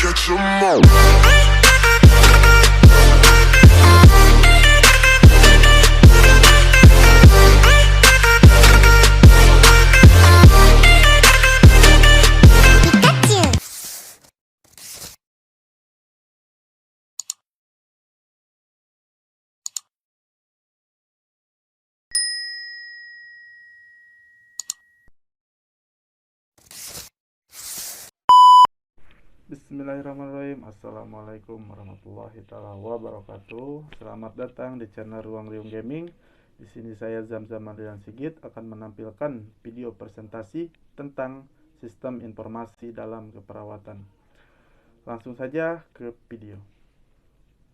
catch 'em all. Bismillahirrahmanirrahim. Assalamualaikum warahmatullahi wabarakatuh. Selamat datang di channel Ruang Riung Gaming. Di sini saya Zamzam Andrian Sigit akan menampilkan video presentasi tentang sistem informasi dalam keperawatan. Langsung saja ke video.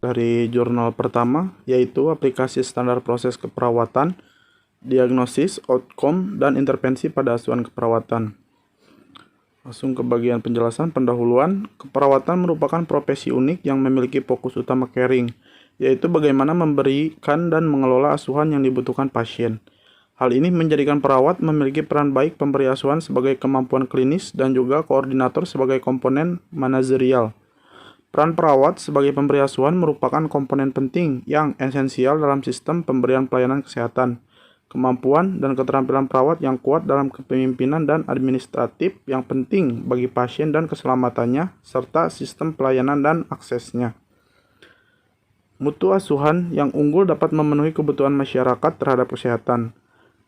Dari jurnal pertama, yaitu aplikasi standar proses keperawatan, diagnosis, outcome, dan intervensi pada asuhan keperawatan. Langsung ke bagian penjelasan pendahuluan. Keperawatan merupakan profesi unik yang memiliki fokus utama caring, yaitu bagaimana memberikan dan mengelola asuhan yang dibutuhkan pasien. Hal ini menjadikan perawat memiliki peran baik pemberi asuhan sebagai kemampuan klinis dan juga koordinator sebagai komponen manajerial. Peran perawat sebagai pemberi asuhan merupakan komponen penting yang esensial dalam sistem pemberian pelayanan kesehatan. Kemampuan dan keterampilan perawat yang kuat dalam kepemimpinan dan administratif yang penting bagi pasien dan keselamatannya, serta sistem pelayanan dan aksesnya. Mutu asuhan yang unggul dapat memenuhi kebutuhan masyarakat terhadap kesehatan.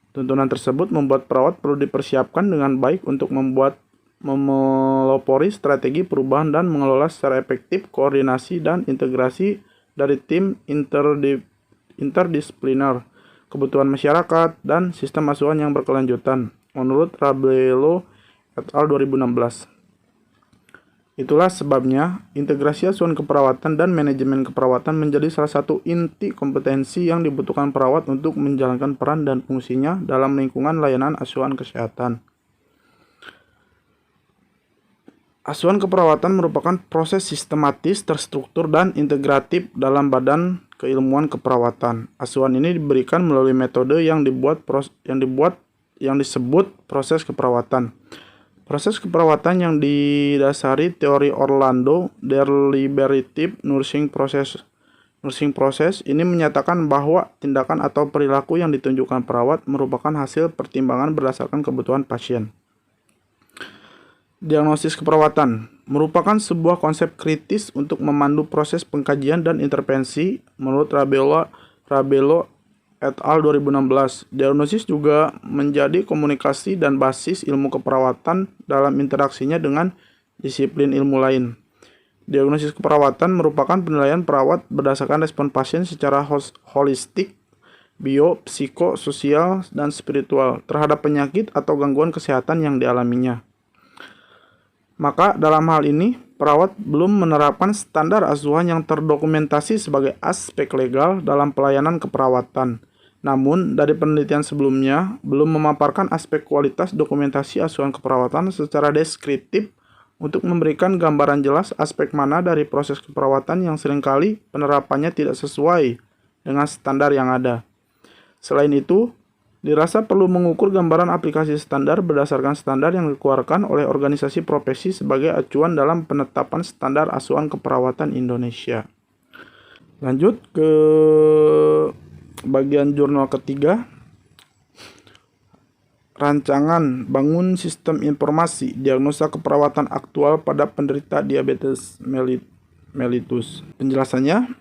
Tuntunan tersebut membuat perawat perlu dipersiapkan dengan baik untuk memelopori strategi perubahan dan mengelola secara efektif koordinasi dan integrasi dari tim interdisipliner, kebutuhan masyarakat, dan sistem asuhan yang berkelanjutan, menurut Rabello et al. 2016. Itulah sebabnya, integrasi asuhan keperawatan dan manajemen keperawatan menjadi salah satu inti kompetensi yang dibutuhkan perawat untuk menjalankan peran dan fungsinya dalam lingkungan layanan asuhan kesehatan. Asuhan keperawatan merupakan proses sistematis, terstruktur, dan integratif dalam badan keilmuan keperawatan. Asuhan ini diberikan melalui metode yang disebut proses keperawatan. Proses keperawatan yang didasari teori Orlando Deliberative Nursing Process ini menyatakan bahwa tindakan atau perilaku yang ditunjukkan perawat merupakan hasil pertimbangan berdasarkan kebutuhan pasien. Diagnosis keperawatan merupakan sebuah konsep kritis untuk memandu proses pengkajian dan intervensi menurut Rabello et al. 2016. Diagnosis juga menjadi komunikasi dan basis ilmu keperawatan dalam interaksinya dengan disiplin ilmu lain. Diagnosis keperawatan merupakan penilaian perawat berdasarkan respon pasien secara holistik, bio, psiko, sosial, dan spiritual terhadap penyakit atau gangguan kesehatan yang dialaminya. Maka dalam hal ini, perawat belum menerapkan standar asuhan yang terdokumentasi sebagai aspek legal dalam pelayanan keperawatan. Namun, dari penelitian sebelumnya, belum memaparkan aspek kualitas dokumentasi asuhan keperawatan secara deskriptif untuk memberikan gambaran jelas aspek mana dari proses keperawatan yang seringkali penerapannya tidak sesuai dengan standar yang ada. Selain itu, dirasa perlu mengukur gambaran aplikasi standar berdasarkan standar yang dikeluarkan oleh organisasi profesi sebagai acuan dalam penetapan standar asuhan keperawatan Indonesia. Lanjut ke bagian jurnal ketiga. Rancangan bangun sistem informasi diagnosa keperawatan aktual pada penderita diabetes mellitus. Penjelasannya,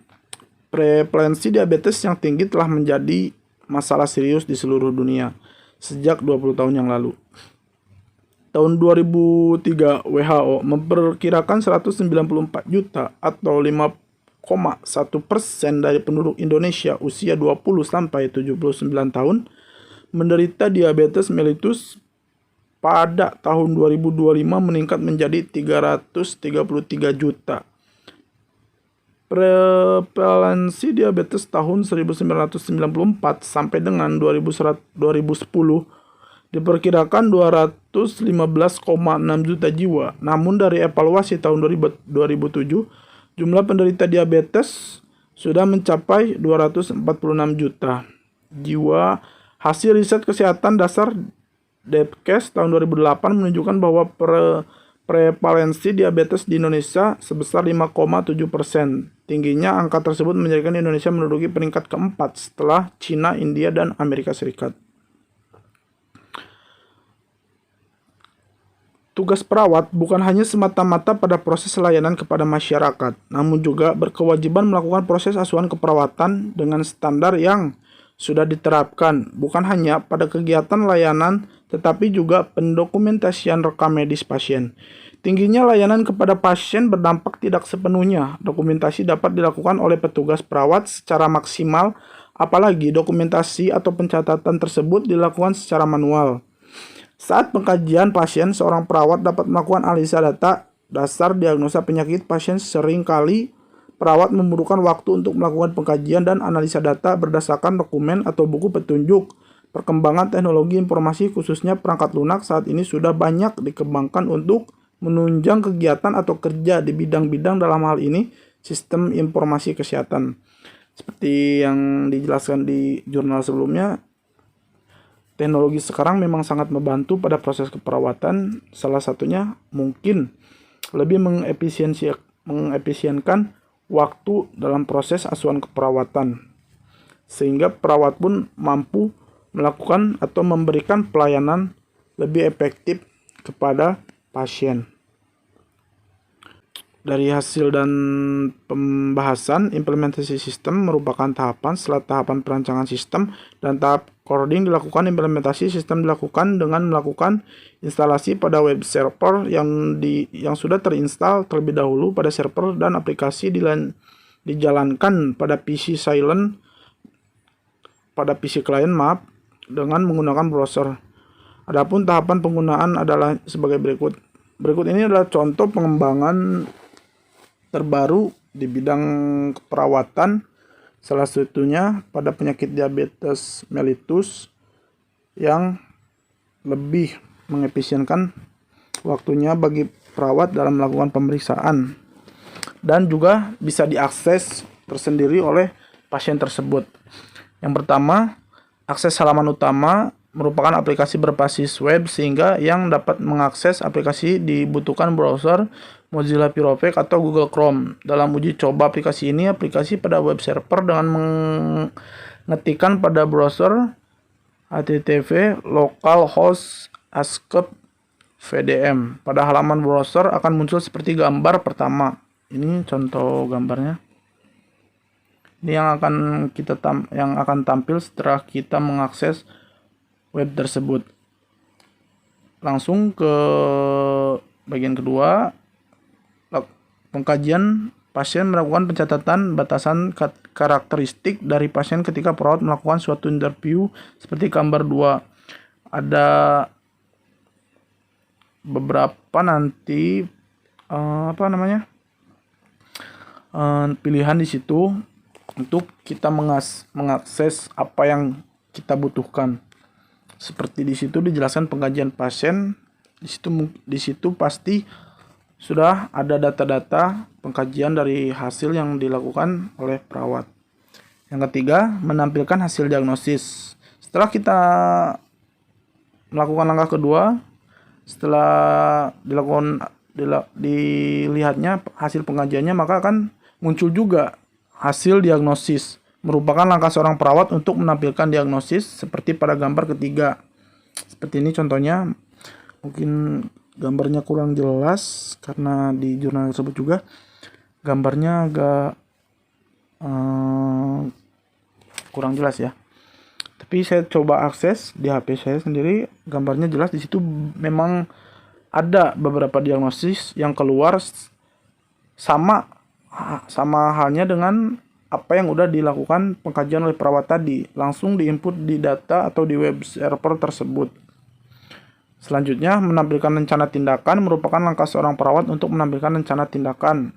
prevalensi diabetes yang tinggi telah menjadi masalah serius di seluruh dunia sejak 20 tahun yang lalu. Tahun 2003, WHO memperkirakan 194 juta atau 5,1% dari penduduk Indonesia usia 20 sampai 79 tahun menderita diabetes mellitus. Pada tahun 2025 meningkat menjadi 333 juta. Prevalensi diabetes tahun 1994 sampai dengan 2010 diperkirakan 215,6 juta jiwa. Namun dari evaluasi tahun 2007, jumlah penderita diabetes sudah mencapai 246 juta jiwa. Hasil riset kesehatan dasar Depkes tahun 2008 menunjukkan bahwa prevalensi diabetes di Indonesia sebesar 5,7%. Tingginya angka tersebut menjadikan Indonesia menduduki peringkat keempat setelah Cina, India, dan Amerika Serikat. Tugas perawat bukan hanya semata-mata pada proses layanan kepada masyarakat, namun juga berkewajiban melakukan proses asuhan keperawatan dengan standar yang sudah diterapkan, bukan hanya pada kegiatan layanan, tetapi juga pendokumentasian rekam medis pasien. Tingginya layanan kepada pasien berdampak tidak sepenuhnya dokumentasi dapat dilakukan oleh petugas perawat secara maksimal, apalagi dokumentasi atau pencatatan tersebut dilakukan secara manual. Saat pengkajian pasien, seorang perawat dapat melakukan analisa data dasar diagnosa penyakit pasien. Seringkali perawat membutuhkan waktu untuk melakukan pengkajian dan analisa data berdasarkan dokumen atau buku petunjuk. Perkembangan teknologi informasi khususnya perangkat lunak saat ini sudah banyak dikembangkan untuk menunjang kegiatan atau kerja di bidang-bidang, dalam hal ini sistem informasi kesehatan. Seperti yang dijelaskan di jurnal sebelumnya, teknologi sekarang memang sangat membantu pada proses keperawatan. Salah satunya mungkin lebih mengefisienkan waktu dalam proses asuhan keperawatan, sehingga perawat pun mampu melakukan atau memberikan pelayanan lebih efektif kepada pasien. Dari hasil dan pembahasan, implementasi sistem merupakan tahapan. Setelah tahapan perancangan sistem dan tahap coding dilakukan, implementasi sistem dilakukan dengan melakukan instalasi pada web server yang sudah terinstall terlebih dahulu pada server, dan aplikasi dijalankan pada PC client dengan menggunakan browser. Adapun tahapan penggunaan adalah sebagai berikut. Berikut ini adalah contoh pengembangan terbaru di bidang keperawatan, salah satunya pada penyakit diabetes mellitus yang lebih mengefisienkan waktunya bagi perawat dalam melakukan pemeriksaan, dan juga bisa diakses tersendiri oleh pasien tersebut. Yang pertama, akses halaman utama merupakan aplikasi berbasis web, sehingga yang dapat mengakses aplikasi dibutuhkan browser Mozilla Firefox atau Google Chrome. Dalam uji coba aplikasi ini, aplikasi pada web server dengan mengetikkan pada browser http localhost escape vdm. Pada halaman browser akan muncul seperti gambar pertama. Ini contoh gambarnya. Ini yang akan tampil setelah kita mengakses web tersebut. Langsung ke bagian kedua, pengkajian pasien melakukan pencatatan batasan karakteristik dari pasien ketika perawat melakukan suatu interview seperti gambar 2. Ada beberapa nanti pilihan di situ untuk kita mengakses apa yang kita butuhkan. Seperti di situ dijelaskan pengkajian pasien. Di situ pasti sudah ada data-data pengkajian dari hasil yang dilakukan oleh perawat. Yang ketiga, menampilkan hasil diagnosis. Setelah kita melakukan langkah kedua, setelah dilihatnya hasil pengkajiannya, maka akan muncul juga hasil diagnosis. Merupakan langkah seorang perawat untuk menampilkan diagnosis seperti pada gambar ketiga. Seperti ini contohnya. Mungkin gambarnya kurang jelas karena di jurnal tersebut juga gambarnya agak kurang jelas ya. Tapi saya coba akses di HP saya sendiri, gambarnya jelas. Di situ memang ada beberapa diagnosis yang keluar sama halnya dengan apa yang udah dilakukan pengkajian oleh perawat tadi, langsung diinput di data atau di web server tersebut. Selanjutnya, menampilkan rencana tindakan merupakan langkah seorang perawat untuk menampilkan rencana tindakan.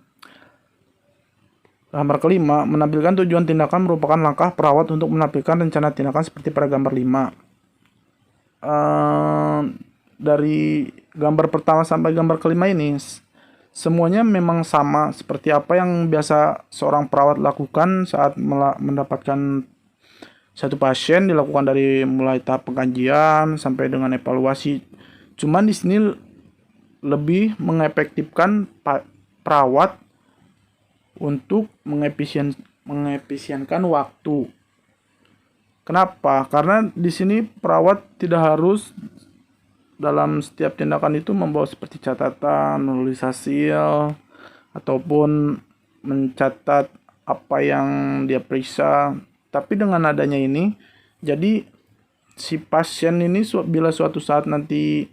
Gambar kelima, menampilkan tujuan tindakan merupakan langkah perawat untuk menampilkan rencana tindakan seperti pada gambar 5. Dari gambar pertama sampai gambar kelima ini, semuanya memang sama seperti apa yang biasa seorang perawat lakukan saat mendapatkan satu pasien, dilakukan dari mulai tahap pengkajian sampai dengan evaluasi. Cuman di sini lebih mengefektifkan perawat untuk mengefisienkan waktu. Kenapa? Karena di sini perawat tidak harus dalam setiap tindakan itu membawa seperti catatan, menulis hasil, ataupun mencatat apa yang dia periksa. Tapi dengan adanya ini, jadi si pasien ini bila suatu saat nanti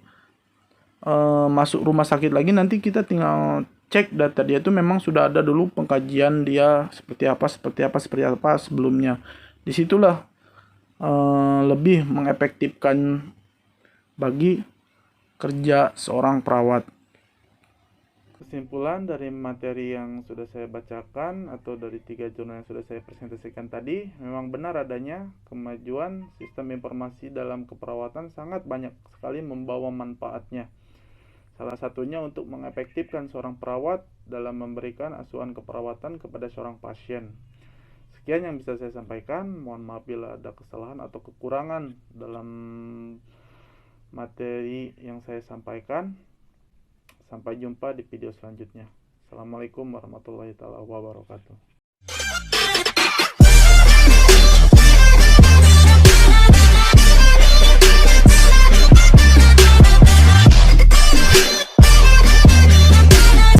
masuk rumah sakit lagi, nanti kita tinggal cek data dia itu memang sudah ada dulu pengkajian dia seperti apa sebelumnya. Disitulah lebih mengefektifkan bagi kerja seorang perawat. Kesimpulan dari materi yang sudah saya bacakan atau dari 3 jurnal yang sudah saya presentasikan tadi, memang benar adanya kemajuan sistem informasi dalam keperawatan sangat banyak sekali membawa manfaatnya. Salah satunya untuk mengefektifkan seorang perawat dalam memberikan asuhan keperawatan kepada seorang pasien. Sekian yang bisa saya sampaikan. Mohon maaf bila ada kesalahan atau kekurangan dalam materi yang saya sampaikan. Sampai jumpa di video selanjutnya. Assalamualaikum warahmatullahi wabarakatuh.